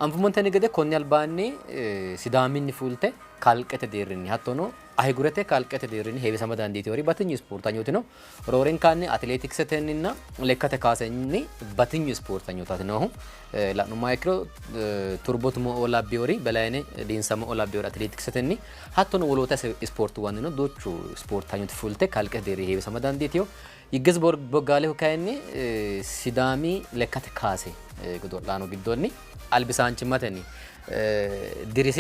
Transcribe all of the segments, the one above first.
anfumontani gede konni albaanni sidaaminni fulte kalqete deerrinni hattono ahigurete kalqete deerrinni heewisama dandiiti wari batinyu ispoortanyootino roorenkaanni atleetiksetenninna lekkate kaasenni batinyu ispoortanyootaatinohu la'nummaa ikkiro turbotumo olabbiyoori belayne diinsamo olabbiyoori atleetiksetenni hattono woloota ispoortuwannino duuchu ispoortanyooti fulte kalqete deerri heewisama dandiitiyo ይገዝ ቦጋሌው ካይኒ ሲዳሚ ለከተ ካሴ ጎዶላኖ ጊዶኒ አልቢሳንቺ ማተኒ ድሪሲ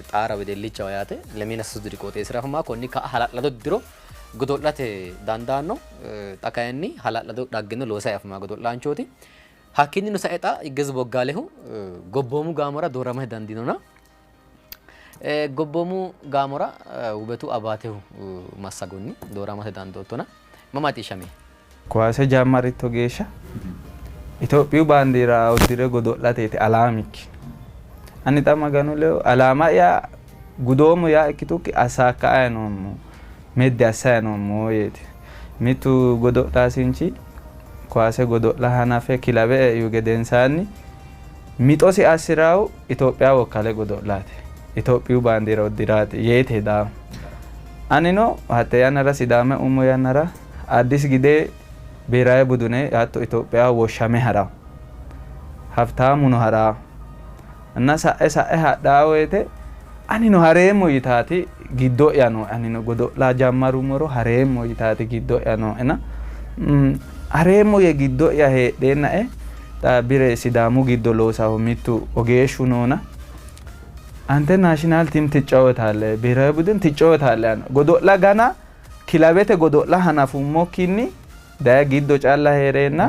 ጣራ ወደልቻው ያተ ለሚነሱ ድሪቆቴ ስራፍማ ኮኒ ከሐላላዶ ድሮ ጎዶላቴ ዳንዳኖ ጣካይኒ ሐላላዶ ዳግነ ሎሳ ያፍማ ጎዶላንቾቲ ሐኪኒ ነው ሳይጣ ይገዝ ቦጋሌው ጎቦሙ ጋሞራ ዶራማ ዳንዲኖና ጎቦሙ ጋሞራ ውበቱ አባቴው ማሳጎኒ ዶራማ ዳንዶቶና Mamati shame. Kwase jamari togesha. Itopiyu bandira udire godollate alamik. Ani tamaganu leo alama ya gudomu ya ikituki asaka aynomu. Medde asaynomu yeti. Mitu godolla sinchi kwase godolla hanafe kilabe yugedensani. Mitosi asirao Ethiopia wokale godollate. Itopiyu bandira udirate yete da. Anino hatte yanara sidame umu yanara አዲስ ጊዜ ብሔራዊ ቡድኔ ያቶ ኢትዮጵያ ወሻሜ ሀራ ሀብታሙ ነው ሀራ እና ሳኤ ሀዳወቴ አኒ ነው ሀሬሞ ይታቲ ጊዶ ያ ነው አኒ ነው ጎዶላ ጃማሩ ሞሮ ሀሬሞ ይታቲ ጊዶ ያ ነው እና ሀሬሞ የጊዶ ያ ሄደናኤ ቢሬ ሲዳሙ ጊዶ ሎሳው ሚቱ ኦጌሹ ነውና አንተ ናሽናል ቲም ትጫወታለ ብሔራዊ ቡድን ትጫወታለ ጎዶላ ጋና kilabete godolla hanafu mokkinni da giddo calla herenna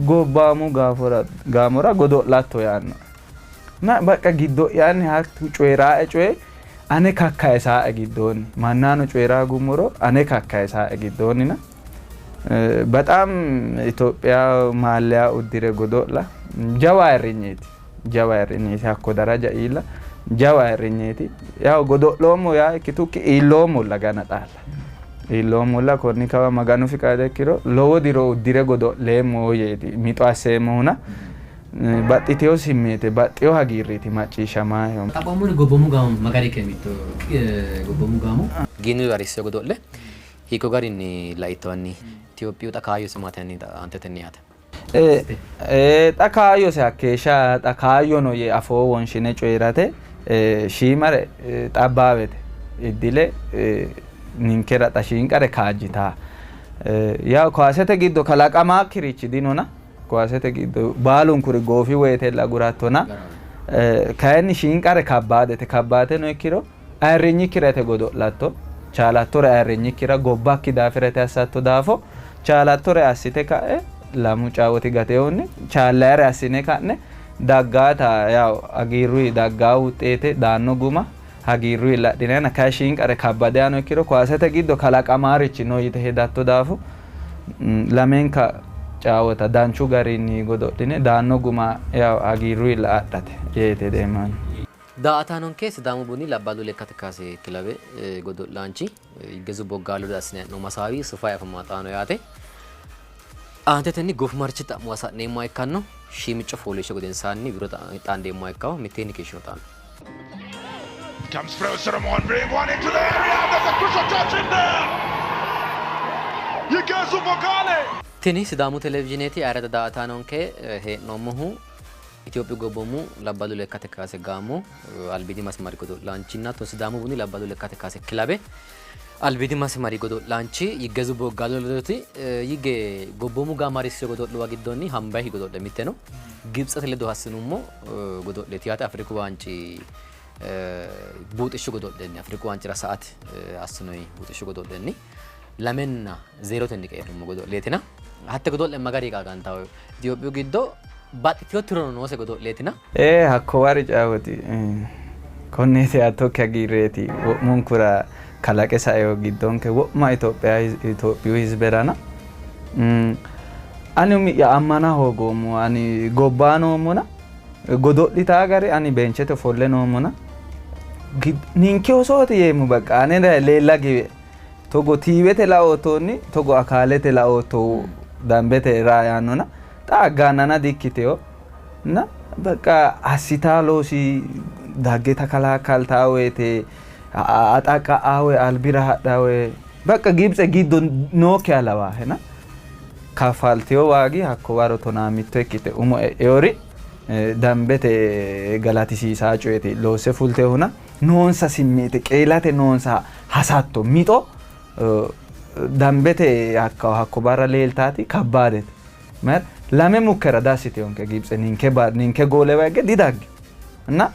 gobbamu gamora godollatto yanna na bakka giddo yanni hakku coyraa coy ane kakkae saa giddoni mannano coyraa gumoro ane kakkae saa giddoni na በጣም ኢትዮጵያ ማሊያ ኡዲሬ ጎዶላ ጃዋሪኝቲ አኮ ደረጃ ኢላ ጃዋሪኝቲ ያው ጎዶሎሞ ያ ኪቱክ ኢሎሞ ለጋናጣላ ኢሎሞ ለኮኒ ካባ ማጋኑ ፍቃደ ኪሮ ሎዎ ዲሮ ኡዲሬ ጎዶሌሞ የቲ ሚጧሴሞና ባጥቴው ሲሜቴ ባጥቴው ሀጊሪቲ ማጪሻማ ሆም ታባሙን ጎቦሙ ጋሙ ማጋሪ ከሚቶ ጎቦሙ ጋሙ ጊኑ ያሪስ ጎዶለ ሂኮ ጋሪኒ ላይቶኒ ኢትዮጵያ ታካዩ ስማተኒ አንተተኒያተ ታካዩ ሲያከሻ ታካዩ ነው የአፎ ወንሽኔ ጮይራቴ ሺማረ ጣባቤት እድለ ኒንከራ ታሺንቀረ ካጂታ ያው ኳሰተ ጊዶ ከላቃማ ክሪች ዲኖና ኳሰተ ጊዶ ባሉን ኩሪ ጎፊ ወይቴላ ጉራቶና ካይኒ ሺንቀረ ካባዴ ነው ኪሮ አይሪኝ ክረተ ጎዶላቶ ቻላቶረ አይሪኝ ክራ ጎባኪ ዳፍረተ ያሳቶ ዳፎ ቻላቶረ አሲተ ካኤ lamu caawoti gateewonni chaalaare asine kanne daggaata yaw agiirru daggaa wuxeete daanno guma hagiirru ladhinena kashin qare kabbadaano ikkiro kwaasete giddo kalaqamaarichi no yite hedatto daafu lamenka caawota danchu garinni gododhine daanno guma yaw agiirru ladhate yeete deeman daatanon ke sidamu buni labbalu lekkate kaase kilabe godolaanchi igezu boggalu dasne no masawi sufa yafamaataano yaate አንተ ተኒ ጎፍ ማርችታ ሟሳ ነማይ ካን ነው ሺምጭ ፎሎሽ ጎደንሳኒ ቢሮታ ጣንዴ ማይካው ሚቴኒ ከሽውታን comes through Solomon bring one into the area there's a crucial touch in there Yigezu Bogale tini sidamu televisioneti arada daata nonke he nomuhu ኢትዮጵያ ጎቦሙ ለባሉ ለካተ ካሴ ጋሞ አልቢዲ ማስማሪ ጎዶ ላንቺና ቶ ሲዳሙ ቡኒ ለባሉ ለካተ ካሴ ክላቤ አልቢዲ ማስማሪ ጎዶ ላንቺ ይገዙ ቦጋሎ ለቲ ይገ ጎቦሙ ጋማሪስ ጎዶ ለዋጊዶኒ ሃምባይ ጎዶ ለሚቴ ነው ግብጽ ለዶ ሐስኑሞ ጎዶ ለቲያት አፍሪካ ዋንጪ ቡጥሽ ጎዶ ለኒ አፍሪካ ዋንጪ ራሳት አስኖይ ቡጥሽ ጎዶ ለኒ ለመና ዜሮ ተንቀየ ነው ጎዶ ለቲና ሀተ ጎዶ ለማጋሪ ጋጋንታው ኢትዮጵያ ግዶ ባጥቲዮ ትሮኖ ነው ሰጎዶ ለቲና ሀኮዋሪ ጫወቲ ኮኔቴ አቶከ ጊሬቲ ሙንኩራ kalaqe sayo gidonke woma Ethiopia hizberana ani ya amana hogomu ani gobano mona godolita gare ani benchete folle no mona ninke osoti yemu baka ane lela give togo tibete la otoni togo akalete la oto dambete ra yanona ta ganana dikiteo na Bakka asitaaloosi daggeta kalaakaltaawete axaqa'aawe albira hadhaawe bakka Gibxe giddo nookiya lawaa hena kafaltiyo waagi hakko waro tonaamitto ikkite umo eori dambete galatisiisaa coyete loose fulte huna noonsa simmiite qeelate noonsa hasatto mixo dambete hakko barra leeltaati kabbaadete mer lame mukkera dassite yonke Gibxe ninke goole wagge didagge na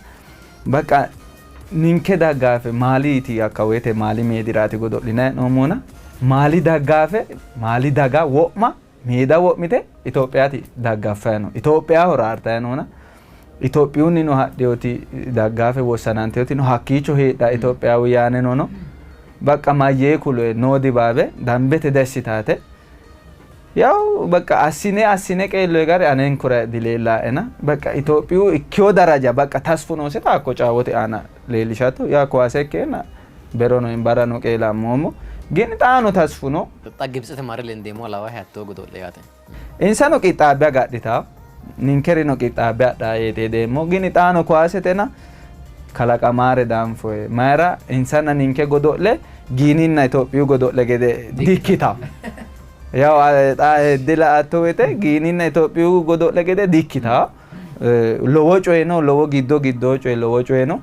bakka ninke daggaafe maaliiti akka woyte maali meediraati godo'linay noomona maali daggaafe maali daga wo'ma meeda wo'mite Itoophiyaati daggaafayno Itoophiyaa horaartaynoona Itoophiyuunni no hadhiyoti daggaafe wossananteyoti no hakkiicho heedha Itoophiyaa yaane nono bakka mayyee kulo no dibaabe dambete dessitaate yaw bakka assine qeello gare anen kura dileella'ena bakka Itoophiyu ikkiyoo daraja bakka tasfunoose taakko caawote aana leellishatto yaa kuwaase kenna berono imbarano qeela moomo gini xaano tasfuno Gibxete mare lendeemo alawa hatto godo'le yaate insano qixxaabbe agadhitaw ninkerino qixxaabbe adhaa yeete deemmo gini xaano kuwaasetena kalaqamaare danfoe mayra insana ninke godo'le giininna Itoophiyu godo'le gede dikkitaw yaw dila attoete giininna Itoophiyu godo'le gede dikkitaw lowo coyno lowo giddo coy lowo coyno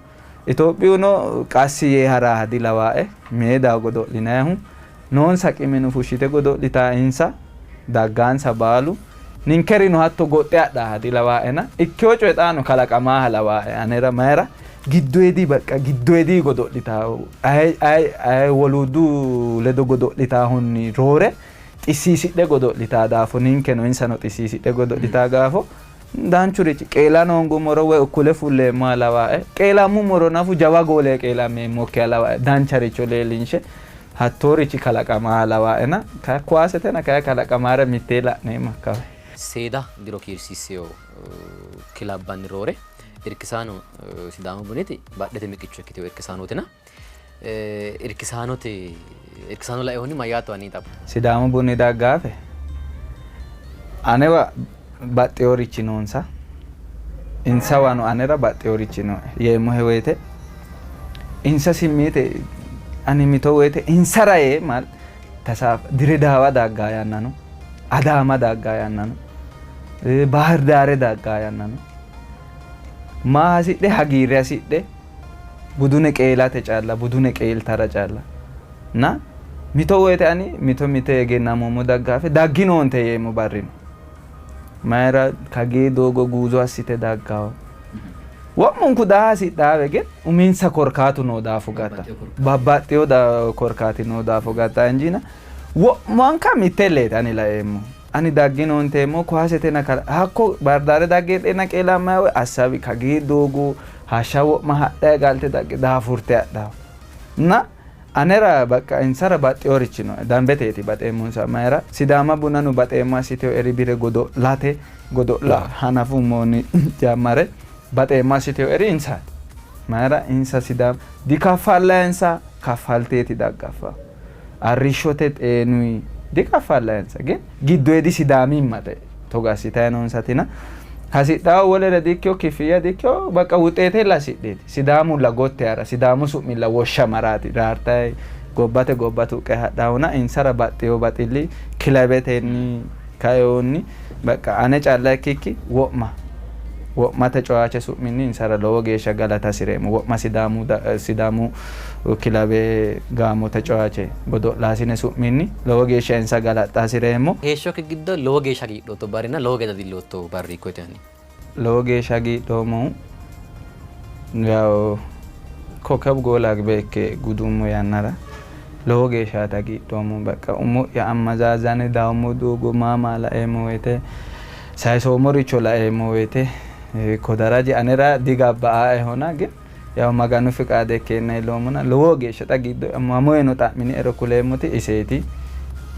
Itoophiyuno qassi yee haraa dilawaa'e meeda godo'linayihu noonsa qiminu fushite godo'litaa insa daggaansa baalu ninkerino hatto goxxe adhaa dilawaa'ena ikkiyoo coy xaano kalaqamaa halawaa'e anera mayra giddoedi bakka giddoedi godo'litaa ay woluudu ledo godo'litaa hunni roore xisiisidhe godo'litaa daafo ninkeno insano xisiisidhe godo'litaa gaafo danchurichi qeelanoongu moro woy ukkule fulleemmo alawaa'e qeelammu moro nafu jawa goolee qeelameemmokki alawaa'e dancharicho leellinshe hattoorichi kalaqamaa alawaa'ena kuwaasetena kaya kalaqamaare mittee la'neemmo akkawe seeda diro kiirsiisseyo kilabbanni roore irkisaano Sidaamu Buniti badhete miqicho ikkiteyo irkisaanootina irkisaano laeehonni mayyaatu ani xabu Sidaamu Bunni daggaafe anewa baxxeyoorichi noonsa insa wano anera baxxeyoorichi no yeemmo he woyte insa simmiite ani mito woyte insara yee mal tasaaf Diredaawa daggaa yannano Adaama daggaa yannano Bahir Daare daggaa yannano maa hasidhe hagiirre hasidhe budune qeelate calla budune qeeltara calla na mito woyte ani mite egennamoommo daggaafe dagginoonte yeemmo barrino mayra kagee doogo guuzo assite daggaawo wo'munku daa hasidhaawe gen uminsa korkaatu noo daafu gatta babbaxxeyo korkaati noo daafu gatta injina wo'manka mittelleeti ani laeemmo ani dagginoonteemmo kuwaasetena hakko bardaare daggeedhena qeelammawe assabi kagee doogo hashsha wo'ma hadhae galte dagge daafurte adhaawo na anera bakka insara baxxeyoorichi no dambeteeti baxeemmonsa mayra Sidaama Bunanu baxeemmo assiteyo eri godo'late godo'la hanafu moonni jammare baxeemmo assiteyo eri insaati mayra insa Sidaama dikaffallayensa kaffalteeti daggaffa arrishshote xeenuyi dikaffallayensa gen giddoedi Sidaamimmate toga assitayi noonsatina hasidhaawo wolere dikkio kifiyya dikkio bakka wuxeetella hasidheeti Sidaamulla gotte hara Sidaamu su'milla woshsha maraati raartayi gobbate tuqqe hadhaawuna insara baxxeyo baxilli kilabetenni kayoonni bakka ane calla ikkikki wo'mate coyaache su'minni insara lowo geeshsha galata hasireemmo wo'ma Sidaamu kilabe gaamote coyaache godo'laasine su'minni lowo geeshsha insa galaxxa hasireemmo heeshshoke giddo lowo geeshsha giidhootto barrina lowo geeshsha dillootto barri ikkoyte ani lowo geeshsha giidhoomohu yaw kokab goolaak beekke gudummo yannara lowo geeshshaata giidhoomo bakka ummo'ya ammazaazane daawummo doogo maamaa laeemmo woyte sayisoomoricho laeemmo woyte ko daraji anera digabba'aae hona gen yaw maganu fiqaade kenna iloomona lowo geeshsha xa giddo mamoyeno xa'mini ero kuleemmoti iseeti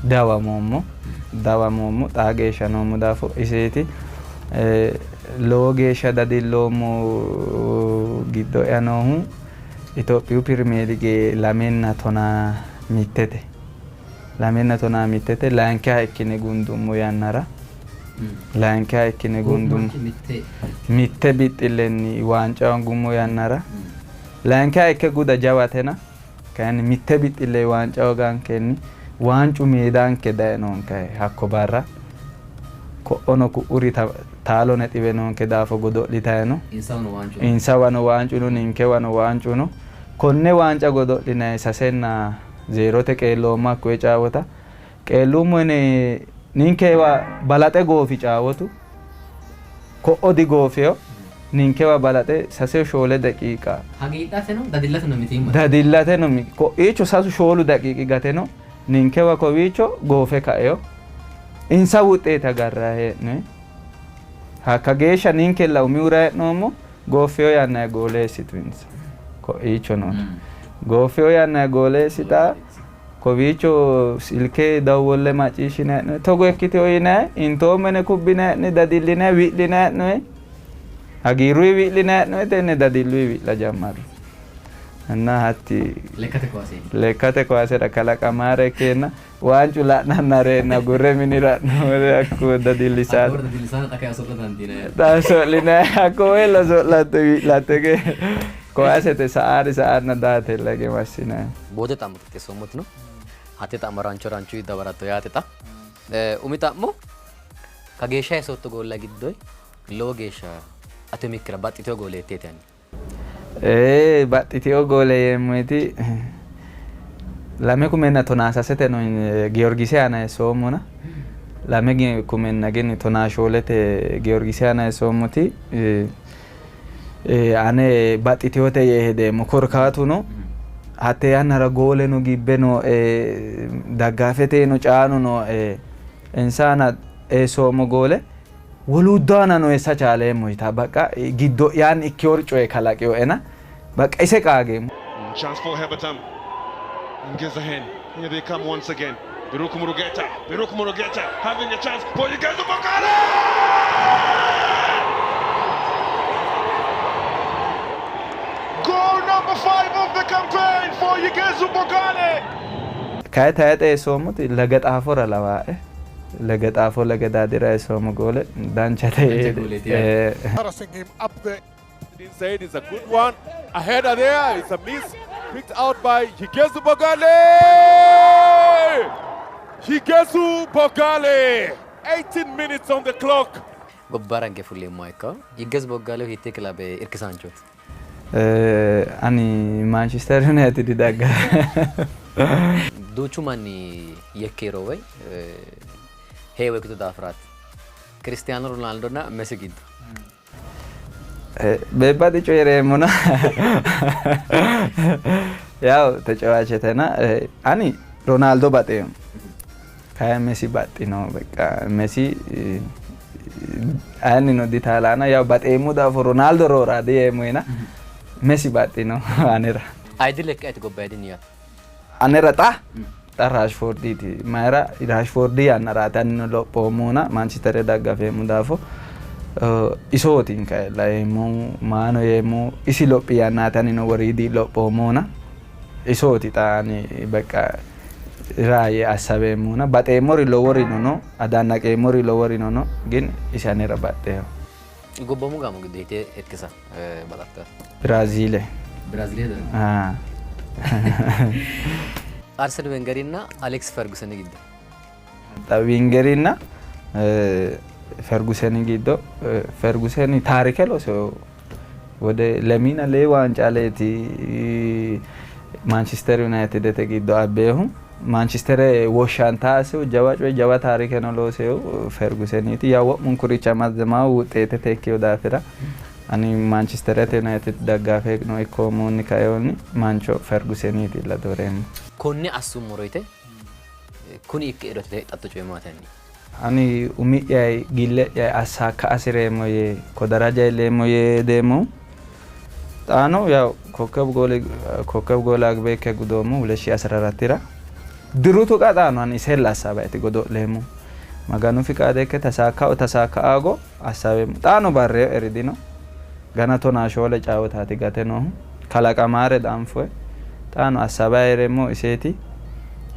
dawamoommo xaa geeshsha noommo daafo iseeti lowo geeshsha dadilloommo giddo'ya noohu Itophiyu Premier League lamenna tonaa mittete layinkiha ikkine gundummo yannara laankaa ikkine gundum mitte bixxillenni waancaan gummoo yannara laankaa ikke guda jawatena kayinni mitte bixxillee waancaa ogaan kenni waancu meedaan keddae noon kae hakko barra ko'ono ku uri taalone xibe noon kedaafo godo'litayno insawano waancunu ninkewano waancunu konne waanca godo'linayi sasenna zeerote qeelloomma koye caawota qeelluummo ene ninkewa balaxe goofi caawotu ko'o di goofeyo ninkewa balaxe sase shoole daqiiqa dadillate no ko'iicho sasu shoolu daqiiqi gateno ninkewa kowiicho goofe kaeyo insa wuxxeete agarra hee'noyi hakka geeshsha ninkella umiura hee'noommo goofeyo yannayi gooleessitu insa ko'iicho noon goofeyo yannayi gooleessita kowiicho silke dawwolle macciishshine hee'noyi togo ikkiteyo yinayi intoommene kubbine hee'noyi dadilline wi'line hee'noyi hagiirruyi wi'line hee'noyi tenne dadilluyi wi'la jammaru እና ሀቲ ለከተ ኳሴራ ከለቀማረ ኬና ዋንጩ ላናናሬና ጉረ ሚኒራ ነው አኩ ደዲሊሳ ታሶሊና አኮ ወለ ዞላተ ላተገ ኳሴተ ሰዓት ነዳተ ለገ ማሲና ቦደ ታምጥቴ ሶሙት ነው ሀቴ ታመራንቾ ራንቾ ይደበራቶ ያቴታ ኡሚታሞ ከጌሻ የሶቶ ጎላ ግዶይ ሎጌሻ አቶሚክራ ባጥቶ ጎለ ቴታኒ baxxiteo goole yeemmoyti lame kumenna tonaasa sete no Georgise ana soomona lame kumenna geni tona shoolete Georgise ana soomoti ane baxxiteote yeehedeemmo korkaatuno hatte yannara goole no gibbe no daggaafete no caanu no insaana soomo goole woluuddaana no essa caaleemmo yita baqa giddo yaan ikkiyor coye kalaqeyo ena baqa ise qaageemmo. Chance for Heberton. Ngezahen. Here they come once again. Biruku Murugeta having a chance for Igezu Bogale! Goal number 5 of the campaign for Igezu Bogale! Kaya taate soomoti lagaxaafora lawaa'e. Lagaxaafo lagadaadira soomo goole danchate harassing him up the inside is a good one. A header there, it's a miss picked out by Igezu Bogale. Igezu Bogale, 18 minutes on the clock. Gobbarange fulle moika Igezu Bogale hitte club irkisanchot ani Manchester United daga duchu manni yekkero way heewe kutu dafrat Cristiano Ronaldo na Messi giddu bebbadi coyereemmo na yaw tecewachetena ani Ronaldo baxeemo kaya Messi baxxino beqa Messi ani no ditalana yaw baxeemmo dafo Ronaldo roorade yeemoyna Messi baxxino anera aydile kayt gobbaydi niya anera ta Rashford ti mara Rashford yannaraati anni lophoomuna Manchester daggafeemu daafo isootiin ka'e laeemmoo maano yeemmoo isi lophi yannaati anni no wariidii lophoomuna isooti ta'ani beqa raayye assabeemuna baxeemmori loworino no adannaqeemmori loworino no gin isi anera baxxeeho gobbamu gaamo giddeete etkisa baqatta Brazil Arsene Wenger እና አሌክስ ፈርጉሰን ግድ ዊንገሪና ፈርጉሰን ግድ ፈርጉሰን ታሪክ ለሶ ወደ ለሚና ለዋንጫ ለቲ ማንቸስተር ዩናይትድ ተግዶ አበሁ ማንቸስተር ወሻንታስ ጀዋ ታሪክ ነው ለሶ ፈርጉሰን ቲ ያው ሙንኩሪቻ ማዘማው ውጤት ተከዮ ዳፈራ ani Manchester United daggaafee no ikkoomonni ka'eonni mancho Ferguson iti la doreemmo konni assumoroyte kuni ikke edote xatto coymaatani ani umi'yay gille'yay assakka asireemmo ye ko daraja ileemmo ye deemmo xaano yaw kokkab goole agbeekke gudoomo 2014 ra dirutu qaxaano ani isella assabayti godo'leemmo maganu fiqaadekke tasaaka'aago assabeemmo xaano barreo eridino gana tona shoole caawataati gate no kalaqamaare danfoe xaano assabayremmo iseeti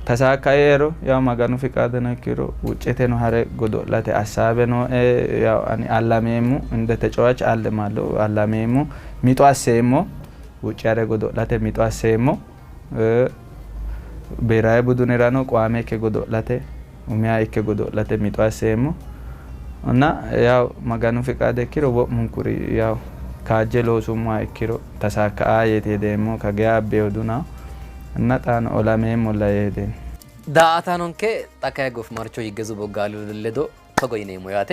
ተሳካየሮ ያው ማጋኑ ፍቃደነ ኪሮ ውጭቴ ነው ሀረ ጎዶላቴ አሳበ ነው ያው አኒ አላሜሙ እንደ ተጫዋች አለማለሁ አላሜሙ ሚጦ አሰሞ ውጭ ያረ ጎዶላቴ ሚጦ አሰሞ ብሔራዊ ቡድን ራኖ ቋሜ ከጎዶላቴ ኡሚያ እከ ጎዶላቴ ሚጦ አሰሞ እና ያው ማጋኑ ፍቃደ ኪሮ ወሙንኩሪ ያው ካጀሎ ሱማ ኪሮ ተሳካ የቴ ደሞ ከገያቤ ወዱና እና ጣን ኦላሜ ሞላ የሄደን ዳአታኖንኬ ጠካያ ጎፍ ማርቾ ይገዙ ቦጋሉ ለዶ ተጎይኔ ሞያቴ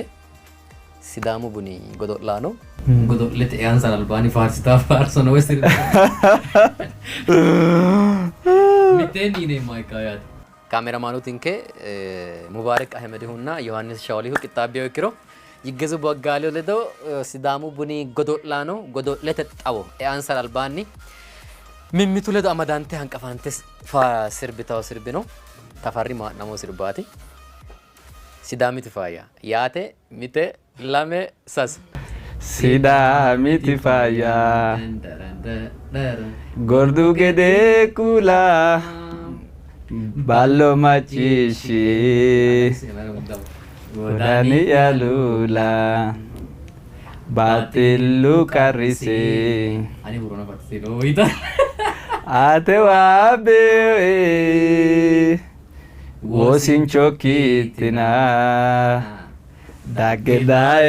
ሲዳሙ ቡኒ ጎዶላ ነው ጎዶለተ ያንሳል አልባኒ ፋርሲታ ፋርሶ ነው ወስሪ ሚቴኒ ኔ ማይካያት ካሜራማኑ ቲንኬ ሙባረክ አህመድ ሁና ዮሐንስ ሻውሊሁ ቂጣቢዮ ይክሮ ይገዙ ቦጋሉ ለዶ ሲዳሙ ቡኒ ጎዶላ ነው ጎዶለተ ጣው ያንሳል አልባኒ ሚሚቱ ለዶ አማዳንቴ አንቀፋንቴስ ፋ ስርብታው ስርብ ነው ተፈሪ ማናሞ ስርባቲ ሲዳሚት ፋያ ያቴ ሚቴ ላሜ ሳስ ሲዳሚት ፋያ ጎርዱ ገዴ ኩላ ባሎ ማቺሺ ወዳኒ ያሉላ ባጢሉ ቀሪሴ አኒ ቡሮና ባጢሎ ወይታ አተዋቤ ወሲንቾኪትና ዳገዳይ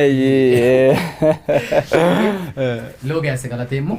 ሎጋ ያሰጋላቴሞ